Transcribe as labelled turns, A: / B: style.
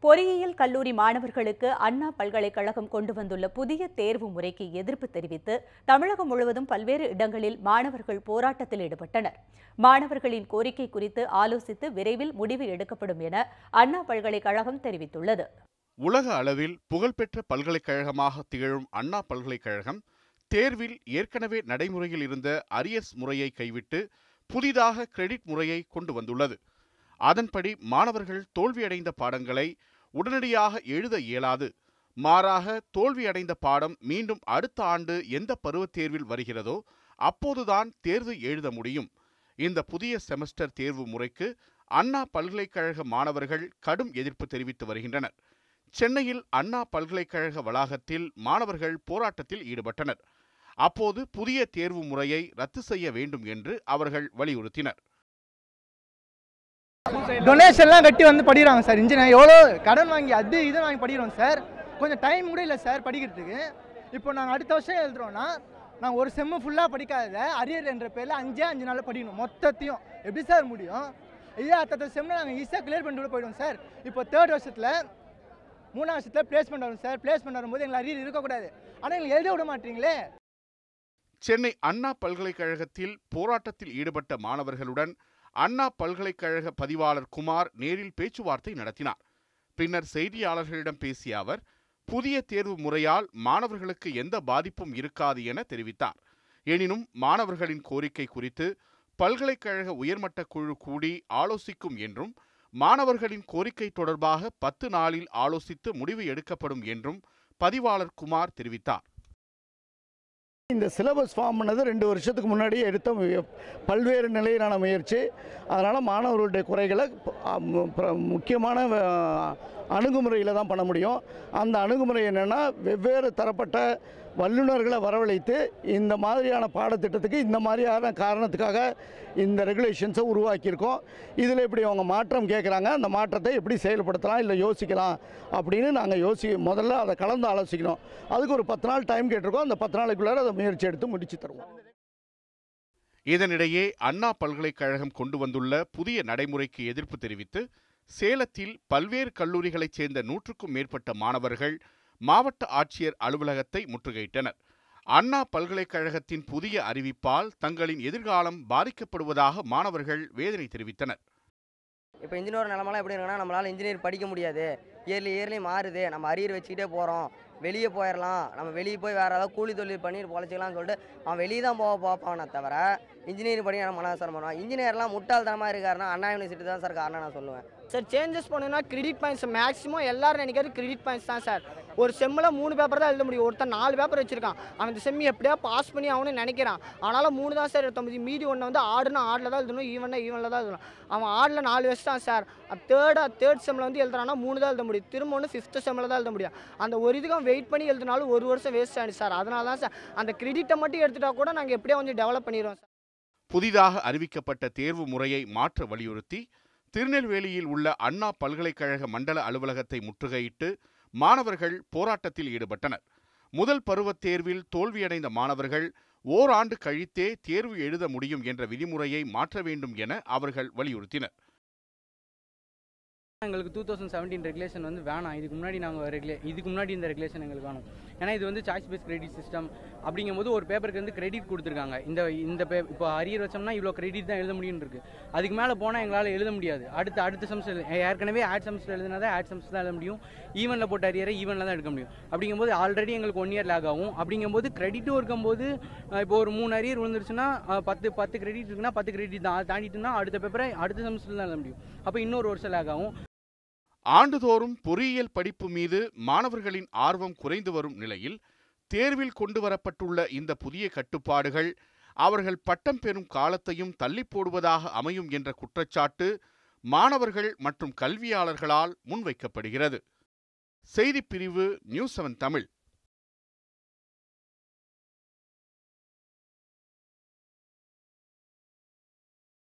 A: பொறியியல் கல்லூரி மாணவர்களுக்கு அண்ணா பல்கலைக்கழகம் கொண்டு வந்துள்ள புதிய தேர்வு முறைக்கு எதிர்ப்பு தெரிவித்து தமிழகம் முழுவதும் பல்வேறு இடங்களில் மாணவர்கள் போராட்டத்தில் ஈடுபட்டனர். மாணவர்களின் கோரிக்கை குறித்து ஆலோசித்து விரைவில் முடிவு எடுக்கப்படும் என அண்ணா பல்கலைக்கழகம் தெரிவித்துள்ளது.
B: உலக அளவில் புகழ்பெற்ற பல்கலைக்கழகமாக திகழும் அண்ணா பல்கலைக்கழகம் தேர்வில் ஏற்கனவே நடைமுறையில் இருந்த அரியர்ஸ் முறையை கைவிட்டு புதிதாக கிரெடிட் முறையை கொண்டு வந்துள்ளது. அதன்படி மாணவர்கள் தோல்வியடைந்த பாடங்களை உடனடியாக எழுத இயலாது. மாறாக தோல்வியடைந்த பாடம் மீண்டும் அடுத்த ஆண்டு எந்த பருவத் தேர்வில் வருகிறதோ அப்போதுதான் தேர்வு எழுத முடியும். இந்த புதிய செமஸ்டர் தேர்வு முறைக்கு அண்ணா பல்கலைக்கழக மாணவர்கள் கடும் எதிர்ப்பு தெரிவித்து வருகின்றனர். சென்னையில் அண்ணா பல்கலைக்கழக வளாகத்தில் மாணவர்கள் போராட்டத்தில் ஈடுபட்டனர். அப்போது புதிய தேர்வு முறையை ரத்து செய்ய வேண்டும் என்று அவர்கள் வலியுறுத்தினர்.
C: டொனேஷன்லாம் கட்டி வந்து படிக்கிறாங்க சார். இன்ஜினியர் எவ்வளோ கடன் வாங்கி அது இது வாங்கி படிக்கிறோம் சார். கொஞ்சம் டைம் கூட இல்லை சார் படிக்கிறதுக்கு. இப்போ நாங்கள் அடுத்த வருஷம் எழுதுறோன்னா நாங்கள் ஒரு செம்மு ஃபுல்லாக படிக்காத அரியர் என்ற பேரில் 5 நாளில் படிக்கணும் மொத்தத்தையும். எப்படி சார் முடியும்? இதே அடுத்த செம்மில் நாங்கள் ஈஸியாக கிளியர் பண்ணிட்டு போயிடுவோம் சார். இப்போ 3rd வருஷத்தில் 3ஆம் வருஷத்தில் பிளேஸ்மெண்ட் வரும் சார். பிளேஸ்மெண்ட் வரும்போது எங்களுக்கு அரியர் இருக்கக்கூடாது. ஆனால் எங்களுக்கு எழுத விட மாட்டீங்களே.
B: சென்னை அண்ணா பல்கலைக்கழகத்தில் போராட்டத்தில் ஈடுபட்ட மாணவர்களுடன் அண்ணா பல்கலைக்கழக பதிவாளர் குமார் நேரில் பேச்சுவார்த்தை நடத்தினார். பின்னர் செய்தியாளர்களிடம் பேசிய அவர், புதிய தேர்வு முறையால் மாணவர்களுக்கு எந்த பாதிப்பும் இருக்காது என தெரிவித்தார். எனினும் மாணவர்களின் கோரிக்கை குறித்து பல்கலைக்கழக உயர்மட்ட குழு கூடி ஆலோசிக்கும் என்றும், மாணவர்களின் கோரிக்கை தொடர்பாக 10 நாளில் ஆலோசித்து முடிவு எடுக்கப்படும் என்றும் பதிவாளர் குமார் தெரிவித்தார்.
D: இந்த சிலபஸ் ஃபார்ம் பண்ணது 2 வருஷத்துக்கு முன்னாடியே எடுத்த பல்வேறு நிலையிலான முயற்சி. அதனால் மாணவர்களுடைய குறைகளை முக்கியமான அணுகுமுறையில் தான் பண்ண முடியும். அந்த அணுகுமுறை என்னென்னா, வெவ்வேறு தரப்பட்ட வல்லுநர்களை வரவழைத்து இந்த மாதிரியான பாடத்திட்டத்துக்கு இந்த மாதிரியான காரணத்துக்காக இந்த ரெகுலேஷன்ஸை உருவாக்கியிருக்கோம். இதில் எப்படி அவங்க மாற்றம் கேட்குறாங்க, அந்த மாற்றத்தை எப்படி செயல்படுத்தலாம் இல்லை யோசிக்கலாம் அப்படின்னு நாங்கள் முதல்ல அதை கலந்து ஆலோசிக்கணும். அதுக்கு ஒரு 10 நாள் டைம் கேட்டிருக்கோம். அந்த 10 நாளைக்குள்ளார அதை முயற்சி எடுத்து முடிச்சு தருவோம்.
B: இதனிடையே அண்ணா பல்கலைக்கழகம் கொண்டு வந்துள்ள புதிய நடைமுறைக்கு எதிர்ப்பு தெரிவித்து சேலத்தில் பல்வேறு கல்லூரிகளைச் சேர்ந்த 100க்கும் மேற்பட்ட மாணவர்கள் மாவட்ட ஆட்சியர் அலுவலகத்தை முற்றுகையிட்டனர். அண்ணா பல்கலைக்கழகத்தின் புதிய அறிவிப்பால் தங்களின் எதிர்காலம் பாதிக்கப்படுவதாக மாணவர்கள் வேதனை தெரிவித்தனர்.
E: இப்போ இன்ஜினியர் நிலமெல்லாம் எப்படி இருக்குன்னா, நம்மளால் இன்ஜினியர் படிக்க முடியாது. இயர்லி மாறுது. நம்ம அரியர் வச்சுக்கிட்டே போகிறோம். வெளியே போயிடலாம், நம்ம வெளியே போய் வேறு ஏதாவது கூலி தொழில் பண்ணி பொழைச்சிக்கலாம்னு சொல்லிட்டு அவன் வெளியே தான் பார்ப்பானே தவிர இன்ஜினியரிங் படிக்க நம்ம மனசாரம் பண்ணுவான். இன்ஜினியர்லாம் முட்டாள்தனமாக இருக்காருன்னா அண்ணா யூனிவர்சிட்டி தான் சார் காரணம் நான் சொல்லுவேன்.
C: சார் சேஞ்சஸ் பண்ணணும்னா கிரெடிட் பாயிண்ட்ஸ் மேக்ஸிமம் எல்லாரும் நினைக்கிறது கிரெடிட் பாயிண்ட்ஸ் தான் சார். ஒரு செம்மில் 3 பேப்பர் தான் எழுத முடியும். ஒருத்தன் 4 பேப்பர் வச்சிருக்கான். அவன் இந்த செம்மி எப்படியா பாஸ் பண்ணி அவனு நினைக்கிறான். ஆனால 3 தான் சார் எடுத்த முடியும். மீதி ஒன்று வந்து ஆடுனா ஆடில் தான் எழுதணும், ஈவனில் தான் எழுதணும். அவன் ஆடில் 4 வச்சுட்டான் சார். தேர்ட் செம்மில் வந்து எழுதுறான்னா 3 தான் எழுத முடியும். திரும்ப ஒன்று 5th செம்மில் தான் எழுத முடியும். அந்த ஒரு இதுக்கு அவன் வெயிட் பண்ணி எழுதினாலும் 1 வருஷம் வேஸ்ட் ஆகிடுச்சு சார். அதனால தான் சார் அந்த கிரெடிட்டை மட்டும் எடுத்துட்டா கூட நாங்கள் எப்படியா கொஞ்சம் டெவலப் பண்ணிடுவோம் சார்.
B: புதிதாக அறிவிக்கப்பட்ட தேர்வு முறையை மாற்ற வலியுறுத்தி திருநெல்வேலியில் உள்ள அண்ணா பல்கலைக்கழக மண்டல அலுவலகத்தை முற்றுகையிட்டு மாணவர்கள் போராட்டத்தில் ஈடுபட்டனர். முதல் பருவத் தேர்வில் தோல்வியடைந்த மாணவர்கள் ஓராண்டு கழித்தே தேர்வு எழுத முடியும் என்ற விதிமுறையை மாற்ற வேண்டும் என அவர்கள் வலியுறுத்தினர்.
F: எங்களுக்கு 2017 ரெகுலேஷன் வந்து வேணாம். இதுக்கு முன்னாடி இந்த ரெகுலேஷன் எங்களுக்கு வேணும். ஏன்னா இது வந்து சாய்ஸ் பேஸ் கிரெடிட் சிஸ்டம். அப்படிங்கும்போது ஒரு பேப்பருக்கு வந்து கிரெடிட் கொடுத்துருக்காங்க. இந்த இப்போ அரியர் வச்சோம்னா இவ்வளோ கிரெடிட் தான் எழுத முடியும்னு இருக்குது. அதுக்கு மேலே போனால் எங்களால் எழுத முடியாது. அடுத்த செமஸ்டர் ஏற்கனவே ஆட் செமஸ்டர் எழுதினா தான் ஆட் செமஸ்டர் தான் எழுத முடியும். ஈவனில் போட்ட அரியரை ஈவனில் தான் எடுக்க முடியும். அப்படிங்கும்போது ஆல்ரெடி எங்களுக்கு 1 இயர் லேக் ஆகும். அப்படிங்கும்போது கிரெடிட்டும் இருக்கும்போது இப்போ ஒரு 3 அரியர் விழுந்துருச்சுன்னா 10 கிரெடிட் இருக்குன்னா 10 கிரெடிட் தான் தாண்டிட்டுனா அடுத்த பேப்பரை அடுத்த செமஸ்டர் தான் எழுத முடியும். அப்போ இன்னொரு வருஷம் லேக் ஆகும்.
B: ஆண்டுதோறும் பொறியியல் படிப்பு மீது மாணவர்களின் ஆர்வம் குறைந்து வரும் நிலையில் தேர்வில் கொண்டு வரப்பட்டுள்ள இந்த புதிய கட்டுப்பாடுகள் அவர்கள் பட்டம் பெறும் காலத்தையும் தள்ளி போடுவதாக அமையும் என்ற குற்றச்சாட்டு மாணவர்கள் மற்றும் கல்வியாளர்களால் முன்வைக்கப்படுகிறது. செய்திப்பிரிவு நியூஸ் 7 தமிழ்.